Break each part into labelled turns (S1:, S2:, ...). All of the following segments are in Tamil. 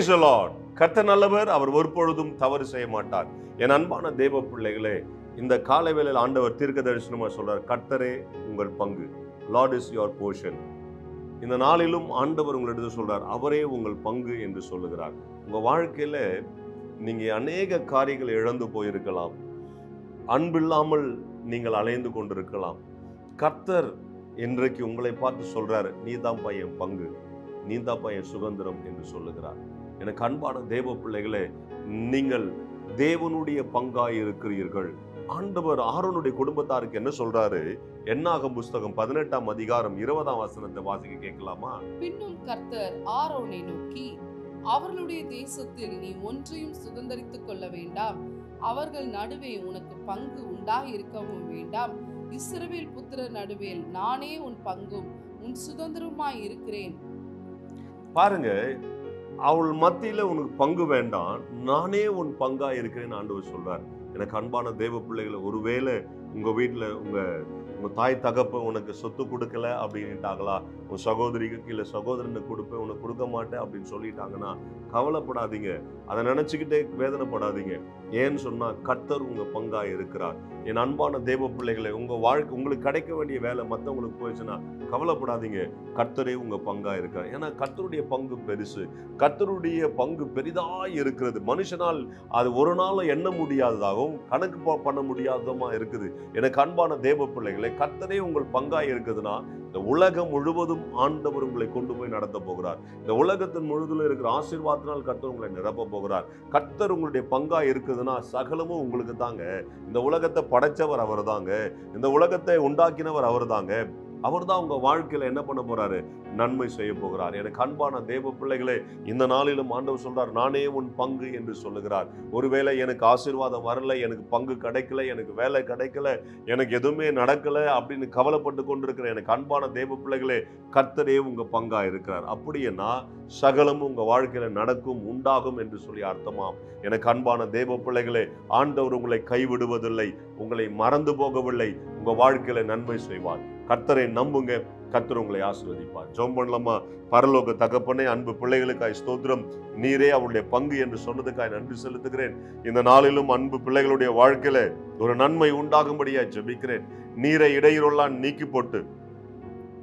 S1: Praise the Lord. கர்த்தர் நல்லவர், அவர் ஒருபொழுதும் தவறு செய்ய மாட்டார். என் அன்பான தேவ பிள்ளைகளே, இந்த காலை வேளையில் ஆண்டவர் தீர்க்க தரிசனமா சொல்றார், கர்த்தரே உங்கள் பங்கு. Lord is your portion. இந்த நாளிலும் ஆண்டவர் உங்களிடத்தில் சொல்றார், அவரே உங்கள் பங்கு என்று சொல்லுகிறார். உங்க வாழ்க்கையில நீங்க அநேக காரியங்களை இழந்து போயிருக்கலாம், அன்பில்லாமல் நீங்கள் அலைந்து கொண்டிருக்கலாம். கர்த்தர் இன்றைக்கு உங்களை பார்த்து சொல்றாரு, நீதான் என் பங்கு, நீதான் என் சுதந்திரம் என்று சொல்லுகிறார். எனக்கு அன்பான தேவ பிள்ளைகளே, நீங்கள் தேவனுடைய பங்காய் இருக்கிறீர்கள். ஆண்டவர் ஆரோனுடைய குடும்பத்தாருக்கு என்ன சொல்றாரு? என்னாகும் புஸ்தகம் 18ஆம் அதிகாரம் 20ஆம் வசனத்தை வாசிக்க கேட்கலாமா?
S2: பின்னும் கர்த்தர் ஆரோனை நோக்கி, அவர்களுடைய தேசத்தில் நீ ஒன்றையும் சுதந்தரித்துக் கொள்ள வேண்டாம், அவர்கள் நடுவே உனக்கு பங்கு உண்டாயிருக்கவும் வேண்டாம். இஸ்ரவேல் புத்திரர் நடுவேல் நானே உன் பங்கும் உன் சுதந்திரமாய் இருக்கிறேன்.
S1: பாருங்க, அவள் மத்தியில உனக்கு பங்கு வேண்டாம், நானே உன் பங்கா இருக்கிறேன்னு ஆண்டவர் சொல்றார். எனக்கு அன்பான தேவ பிள்ளைகளை, ஒருவேளை உங்க வீட்டுல உங்க தாய் தகப்ப உனக்கு சொத்து கொடுக்கல அப்படின்ட்டாங்களா, உன் சகோதரிக்கு இல்ல சகோதரனுக்கு கொடுப்பேன் உனக்கு கொடுக்க மாட்டேன் அப்படின்னு சொல்லிட்டாங்கன்னா கவலைப்படாதீங்க, அதை நினைச்சுக்கிட்டே வேதனைப்படாதீங்க. ஏன்னு சொன்னா கர்த்தர் உங்க பங்கா இருக்கிறார். என் அன்பான தேவ பிள்ளைகளை, உங்க வாழ்க்கை உங்களுக்கு கிடைக்க வேண்டிய வேலை மற்றவங்களுக்கு போயிடுச்சுன்னா கவலைப்படாதீங்க, கர்த்தரே உங்க பங்கா இருக்கார். ஏன்னா கர்த்தருடைய பங்கு பெருசு, கர்த்தருடைய பங்கு பெரிதாய் இருக்கிறது. மனுஷனால் அது ஒரு நாள் எண்ண முடியாததாகவும் கணக்கு பண்ண முடியாததுமா இருக்குது. எனக்கு அன்பான தேவ பிள்ளைகளை, கர்த்தரே உங்கள் பங்காய் இருக்குதுன்னா இந்த உலகம் முழுவதும் ஆண்டவர் உங்களை கொண்டு போய் நடத்த போகிறார். இந்த உலகத்தின் முழுதுல இருக்கிற ஆசீர்வாதத்தினால் கர்த்தர் உங்களை நிரப்ப போகிறார். கர்த்தர் உங்களுடைய பங்கா இருக்குதுன்னா சகலமும் உங்களுக்கு தாங்க. இந்த உலகத்தை படைச்சவர் அவர் தாங்க, இந்த உலகத்தை உண்டாக்கினவர் அவர் தாங்க. அவர் தான் உங்க வாழ்க்கையில என்ன பண்ண போறாரு? நன்மை செய்ய போகிறார். எனக்கு அன்பான தேவ பிள்ளைகளே, இந்த நாளிலும் ஆண்டவர் சொல்றார், நானே உன் பங்கு என்று சொல்லுகிறார். ஒருவேளை எனக்கு ஆசீர்வாதம் வரல, எனக்கு பங்கு கிடைக்கல, எனக்கு வேலை கிடைக்கல, எனக்கு எதுவுமே நடக்கல அப்படின்னு கவலைப்பட்டு கொண்டிருக்கிற எனக்கு அன்பான தேவ பிள்ளைகளே, கர்த்தரே உங்க பங்கா இருக்கிறார். அப்படின்னா சகலமும் உங்க வாழ்க்கையில நடக்கும், உண்டாகும் என்று சொல்லி அர்த்தமாம். எனக்கு அன்பான தேவ பிள்ளைகளே, ஆண்டவர் உங்களை கைவிடுவதில்லை, உங்களை மறந்து போகவில்லை, உங்க வாழ்க்கையில நன்மை செய்வார். கர்த்தரை நம்புங்க, கர்த்தர் உங்களை ஆசீர்வதிப்பார். ஜெபம் பண்ணலாமா? பரலோக தகப்பனே, அன்பு பிள்ளைகளுக்காய் ஸ்தோத்திரம். நீரே அவருடைய பங்கு என்று சொன்னதுக்காய் நன்றி செலுத்துகிறேன். இந்த நாளிலும் அன்பு பிள்ளைகளுடைய வாழ்க்கையில ஒரு நன்மை உண்டாகும்படியா ஜெபிக்கிறேன். நீரை இடையூறெல்லாம் நீக்கி போட்டு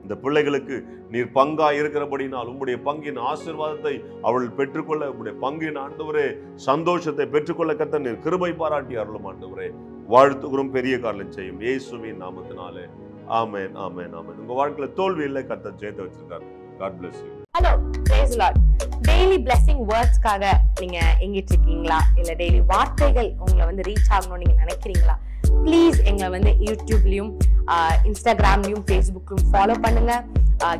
S1: இந்த பிள்ளைகளுக்கு நீர் பங்கா இருக்கிறபடினால் உம்முடைய பங்கின் ஆசீர்வாதத்தை அவள் பெற்றுக்கொள்ள, உம்முடைய பங்கின் ஆண்டவரே சந்தோஷத்தை பெற்றுக்கொள்ள கர்த்தர் நீர் கிருபை பாராட்டி அருளும் ஆண்டவரே. வாழ்த்துகிறோம், பெரிய காரியம் செய்யும் இயேசுவின் நாமத்தினாலே. ஆமென், ஆமென், ஆமென். உங்க வாழ்க்கையில தோல்வி இல்லை, கர்த்தர் ஜெயத்தை வச்சிருக்கார். God bless you.
S3: Hello, praise the Lord. Daily blessing wordsக்காக நீங்க எங்கிட்டு இருக்கீங்களா? இல்ல டெய்லி வார்த்தைகள் உங்களை ரீச் ஆகணும்னு நீங்க நினைக்கிறீங்களா? ப்ளீஸ் எங்களை யூடியூப்லயும் இன்ஸ்டாகிராம்லயும் ஃபேஸ்புக்லயும் ஃபாலோ பண்ணுங்க.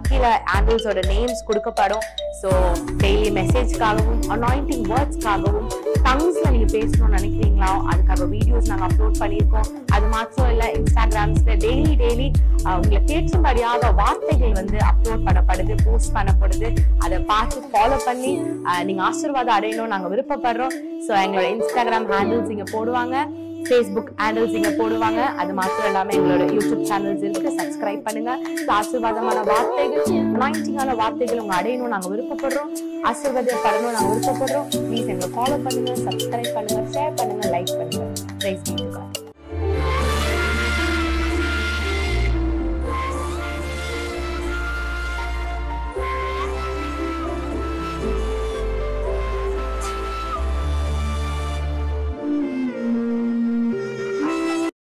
S3: கீழே ஹேண்டில்ஸோட நேம்ஸ் கொடுக்கப்படும். ஸோ டெய்லி மெசேஜ்க்காகவும் அனாயிண்டிங் வேர்ட்ஸ்க்காகவும் டங்ஸ்ல நீங்க பேசணும்னு நினைக்கிறீங்களா? அதுக்காக வீடியோஸ் நாங்கள் அப்லோட் பண்ணியிருக்கோம். அது மாத்திரம் இல்லை, இன்ஸ்டாகிராம்ஸ்ல டெய்லி உங்களை கேட்கும்படியாக வார்த்தைகள் அப்லோட் பண்ணப்படுது, போஸ்ட் பண்ணப்படுது. அதை பார்த்து ஃபாலோ பண்ணி நீங்க ஆசீர்வாதம் அடையணும் நாங்கள் விருப்பப்படுறோம். ஸோ எங்களோட இன்ஸ்டாகிராம் ஹேண்டில்ஸ் இங்க போடுவாங்க, ஃபேஸ்புக் ஹேண்டில்ஸ் இங்க போடுவாங்க. அது மாத்திரம் இல்லாம எங்களோட யூடியூப் சேனல்ஸ் இருக்கு, சப்ஸ்கிரைப் பண்ணுங்க. ஆசீர்வாதமான வார்த்தைகள், அனாயிண்டிங்கான வார்த்தைகள் உங்க அடையணும் நாங்க விருப்பப்படுறோம், ஆசீர்வாதப்படணும் நாங்க விருப்பப்படுறோம். ப்ளீஸ் எங்களை ஃபாலோ பண்ணுங்க, சப்ஸ்கிரைப் பண்ணுங்க, ஷேர் பண்ணுங்க, லைக் பண்ணுங்க. Praise be to God.